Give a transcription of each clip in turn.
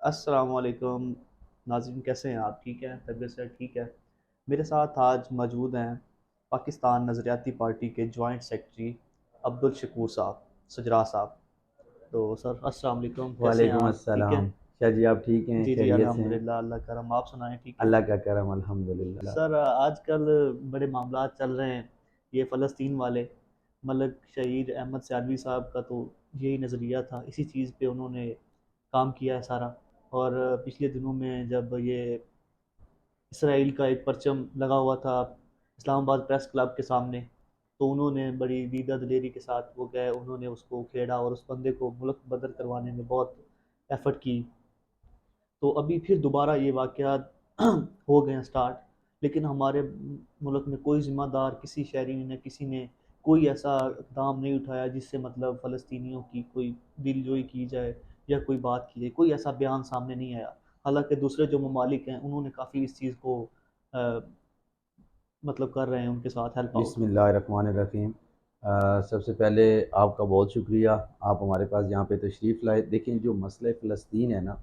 अस्सलामुअलैकुम नाज़रीन, कैसे हैं आप? ठीक है, तबीयत से ठीक है। मेरे साथ आज मौजूद हैं पाकिस्तान नज़रियाती पार्टी के जॉइंट सेक्रेटरी अब्दुल शकूर साहब, सजरा साहब। तो सर अस्सलाम वालेकुम, कैसे हैं वालेकुम आप? ठीक है? अस्सलाम। शाह जी आप ठीक हैं, जी जी, खैरियत से हैं? अल्हम्दुलिल्लाह, अल्लाह करम। आप सुनाएं, ठीक हैं? अल्लाह का करम अल्हम्दुलिल्लाह। सर आजकल बड़े मामला चल रहे हैं, ये फ़लस्तीन वाले। मलक शहीद अहमद सियालवी साहब का तो यही नज़रिया था, इसी चीज़ पे उन्होंने काम किया है सारा। और पिछले दिनों में जब ये इसराइल का एक परचम लगा हुआ था इस्लामाबाद प्रेस क्लब के सामने, तो उन्होंने बड़ी दीदा दिलेरी के साथ वो गए, उन्होंने उसको खेड़ा और उस बंदे को मुल्क बदर करवाने में बहुत एफर्ट की। तो अभी फिर दोबारा ये वाक़यात हो गए हैं स्टार्ट, लेकिन हमारे मुल्क में कोई ज़िम्मेदार किसी शहरी ने किसी ने कोई ऐसा इक़दाम नहीं उठाया जिससे मतलब फ़लस्तीनियों की कोई दिलजोई की जाए या कोई बात की जाए, कोई ऐसा बयान सामने नहीं आया। हालांकि दूसरे जो ममालिक हैं उन्होंने काफ़ी इस चीज़ को अ, मतलब कर रहे हैं उनके साथ हेल्प आउट। बिस्मिल्लाहिर्रहमानिर्रहीम। सबसे पहले आपका बहुत शुक्रिया, आप हमारे पास यहाँ पे तशरीफ़ लाए। देखें, जो मसला फ़लस्तीन है ना,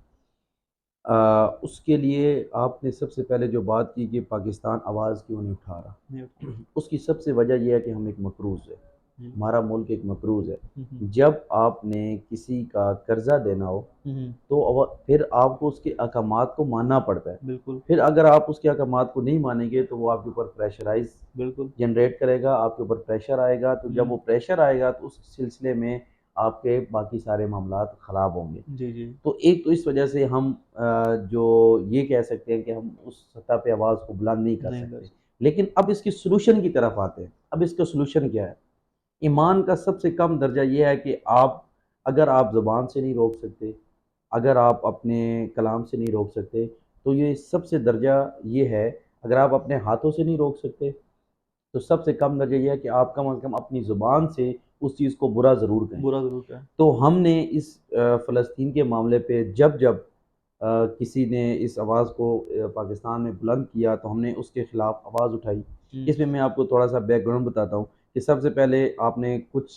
उसके लिए आपने सबसे पहले जो बात की कि पाकिस्तान आवाज़ क्यों नहीं उठा नहीं उठा रहा, रहा। उसकी सबसे वजह यह है कि हम एक मकरूज़ है, हम्म, हमारा मुल्क एक मकरूज़ है। हम्म, जब आपने किसी का कर्ज़ा देना हो हम्म, तो फिर आपको उसके अहकामात को मानना पड़ता है। बिल्कुल फिर अगर आप उसके अहकामात को नहीं मानेंगे तो वो आपके ऊपर प्रेशराइज़ बिल्कुल। जनरेट करेगा, आपके ऊपर प्रेशर आएगा। तो जब हम्म, वो प्रेशर आएगा तो उस सिलसिले में आपके बाकी सारे मामलात ख़राब होंगे। जी जी। तो एक तो इस वजह से हम जो ये कह सकते हैं कि हम उस सतह पे आवाज़ को बुलंद नहीं कर नहीं सकते। बस। लेकिन अब इसकी सॉल्यूशन की तरफ आते हैं। अब इसका सॉल्यूशन क्या है? ईमान का सबसे कम दर्जा ये है कि आप, अगर आप ज़ुबान से नहीं रोक सकते, अगर आप अपने कलाम से नहीं रोक सकते, तो ये सबसे दर्जा ये है। अगर आप अपने हाथों से नहीं रोक सकते, तो सबसे कम दर्जा ये है कि आप कम अज़ कम अपनी ज़ुबान से उस चीज़ को बुरा ज़रूर कहें। बुरा ज़रूर क्या है। तो हमने इस फ़लस्तीन के मामले पे जब जब किसी ने इस आवाज़ को पाकिस्तान में बुलंद किया, तो हमने उसके ख़िलाफ़ आवाज़ उठाई। हम्म, इसमें मैं आपको थोड़ा-सा बैकग्राउंड बताता हूँ कि सबसे पहले आपने कुछ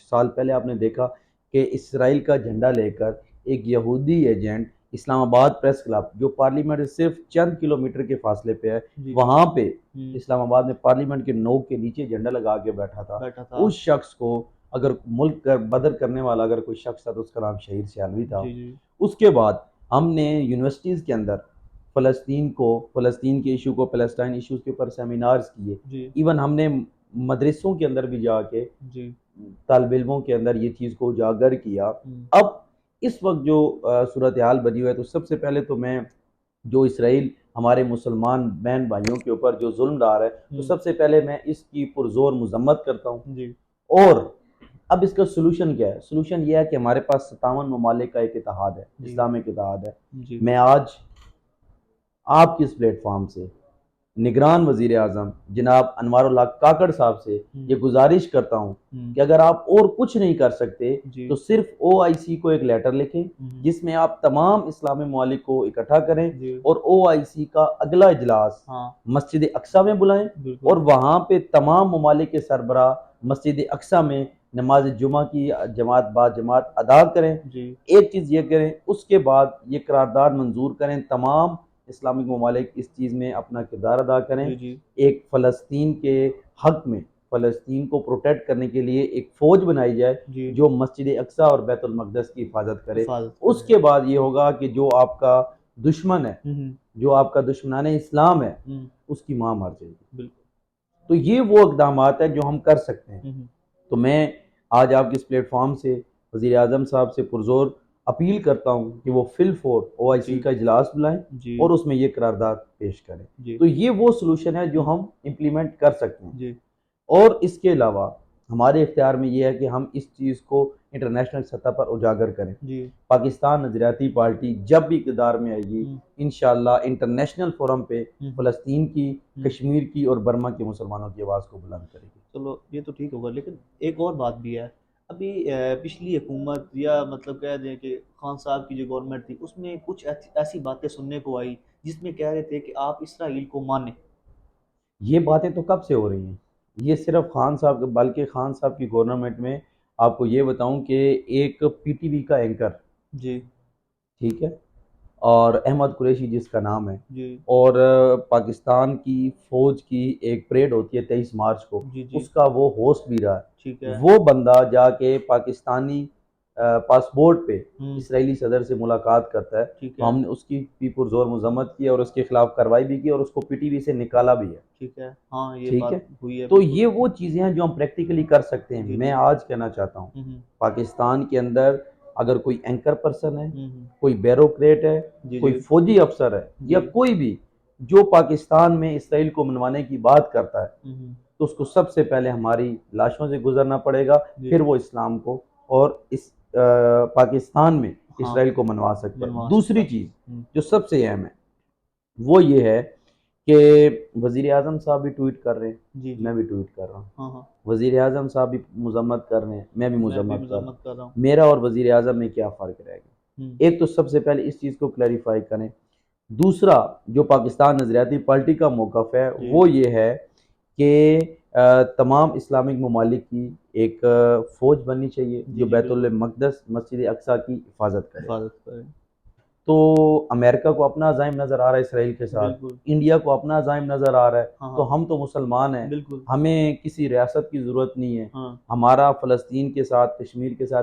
साल पहले आपने देखा कि इसराइल का झंडा लेकर एक यहूदी एजेंट इस्लामाबाद प्रेस क्लब, जो पार्लियामेंट से सिर्फ चंद किलोमीटर के फासले पे है, जी जी। वहाँ पे हम्म, इस्लामाबाद में पार्लियामेंट के नोक के नीचे झंडा लगा के बैठा था। बैठा था। उस शख्स को, अगर मुल्क का बदर करने वाला अगर कोई शख्स था तो उसका नाम शहीद सियालवी था। जी जी। उसके बाद हमने यूनिवर्सिटीज़ के अंदर फ़लस्तीन के इशू को, फ़लस्तीन इशूज़ के ऊपर सेमिनार्स किए। जी इवन हमने मदरसों के अंदर भी जाके जी। तालिब इल्मों के अंदर ये चीज़ को उजागर किया। हम्म, अब इस वक्त जो सूरत हाल बनी हुई है, तो सबसे पहले तो मैं, जो इसराइल हमारे मुसलमान बहन भाइयों के ऊपर जो जुल्म डाल रहा है, तो हम्म, सबसे पहले मैं इसकी पुरजोर मजम्मत करता हूँ। जी और अब इसका सोल्यूशन क्या है? सोल्यूशन ये है कि हमारे पास 57 ममालिक का एक इत्तेहाद है, जी इस्लामिक इत्तेहाद है। जी। मैं आज आपकी इस प्लेटफॉर्म से निगरान वज़ीर आज़म जनाब अनवारुल्लाह काकड़ साहब से हम्म, ये गुजारिश करता हूँ हम्म, कि अगर आप और कुछ नहीं कर सकते, जी। तो सिर्फ OIC को एक लेटर लिखें, हम्म, जिसमें आप तमाम इस्लामी ममालिक को इकट्ठा करें जी। और OIC का अगला इजलास हाँ, मस्जिद अक्सा में बुलाएं। और बिल्कुल। वहाँ पे तमाम ममालिक के सरबरा मस्जिद अक्सा में नमाज जुमा की जमात बाद जमात अदा करें। जी एक चीज़ ये करें, उसके बाद ये करारदाद मंजूर करें, तमाम इस्लामिक ममालिक इस चीज़ में अपना किरदार अदा करें। जी जी एक फ़लस्तीन के हक़ में, फ़लस्तीन को प्रोटेक्ट करने के लिए एक फ़ौज बनाई जाए, जी। जो मस्जिद अक्सा और बैतुल मक़दस की हिफाजत करे। हिफाजत करे। उसके बाद ये होगा कि जो आपका दुश्मन है, हम्म, जो आपका दुश्मनाने इस्लाम है, हम्म, उसकी माँ मर जाएगी। बिल्कुल। तो ये वो इक़दामात है जो हम कर सकते हैं। हम्म, तो मैं आज आपके इस प्लेटफॉर्म से वज़ीर आज़म साहब से पुरज़ोर अपील करता हूँ कि वो फिल फोर OIC जी का इजलास बुलाएं जी और उसमें ये करारदाद पेश करें। जी। तो ये वो सलूशन है जो हम्म, हम इम्प्लीमेंट कर सकते हैं। जी और इसके अलावा हमारे इख्तियार में ये है कि हम इस चीज़ को इंटरनेशनल सतह पर उजागर करें। जी। पाकिस्तान नज़रियाती पार्टी जब भी इक़्तिदार में आएगी, हम्म, इंशाअल्लाह इंटरनेशनल फोरम पे हम्म, फ़लस्तीन की, हम्म। कश्मीर की और बर्मा के मुसलमानों की आवाज़ को बुलंद करेगी। चलो ये तो ठीक होगा, लेकिन एक और बात भी है। अभी पिछली हुकूमत या मतलब कह दें कि खान साहब की जो गवर्नमेंट थी उसमें कुछ ऐसी बातें सुनने को आई जिसमें कह रहे थे कि आप इसराइल को माने। ये बातें तो कब से हो रही हैं? ये सिर्फ खान साहब, बल्कि खान साहब की गवर्नमेंट में आपको ये बताऊं कि एक PTV का एंकर, जी ठीक है, और अहमद कुरैशी जिसका नाम है, जी और पाकिस्तान की फ़ौज की एक परेड होती है 23 मार्च को, जी जी। उसका वो होस्ट भी रहा ठीक है। है। वो बंदा जाके पाकिस्तानी पासपोर्ट पे हम्म। इसराइली सदर से मुलाकात करता है, ठीक तो है। हमने उसकी भी पुरजोर मजम्मत की और उसके खिलाफ कार्रवाई भी की और उसको पीटीवी से निकाला भी है। ठीक है, हाँ ये ठीक है, बात हुई है तो बिल्कुल। ये वो चीज़ें हैं जो हम प्रैक्टिकली कर सकते हैं। जी मैं जी। आज कहना चाहता हूँ, हम्म पाकिस्तान के अंदर अगर कोई एंकर पर्सन है, हम्म। कोई ब्यूरोक्रेट है, जी कोई जी फौजी अफसर है, या जी। कोई भी जो पाकिस्तान में इसराइल को मनवाने की बात करता है, हम्म। तो उसको सबसे पहले हमारी लाशों से गुजरना पड़ेगा, जी फिर वो इस्लाम को और इस पाकिस्तान में हाँ, इसराइल को मनवा सकता है। बनवा सकता दूसरी है। चीज़ जो सबसे अहम है वो ये है कि वज़ीर आज़म साहब भी ट्वीट कर रहे हैं, जी जी। मैं भी ट्वीट कर रहा हूँ। हाँ हाँ। वज़ीर आज़म साहब भी मज़म्मत कर रहे हैं, मैं भी मैं भी मज़म्मत कर रहा हूँ। मजम्मत कर रहा हूँ। मेरा और वज़ीर आज़म में क्या फ़र्क हम्म। रहेगा? एक तो सबसे पहले इस चीज़ को क्लैरिफ़ाई करें। दूसरा, जो पाकिस्तान नज़रियाती पार्टी का मौक़िफ़ है, जी वो ये है कि तमाम इस्लामिक ममालिक की एक फ़ौज बननी चाहिए, जी जो जी बैतुल बिल्कुल। मक़दस, मस्जिद अक़सा की हिफ़ाज़त करे। हिफाजत करें। तो अमेरिका को अपना अज़ाइम नज़र आ रहा है इसराइल के साथ, बिल्कुल। इंडिया को अपना अज़ाइम नज़र आ रहा है, हाँ तो हाँ। हम तो मुसलमान हैं, बिल्कुल। हमें किसी रियासत की ज़रूरत नहीं है। हाँ। हमारा फ़लस्तीन के साथ, कश्मीर के साथ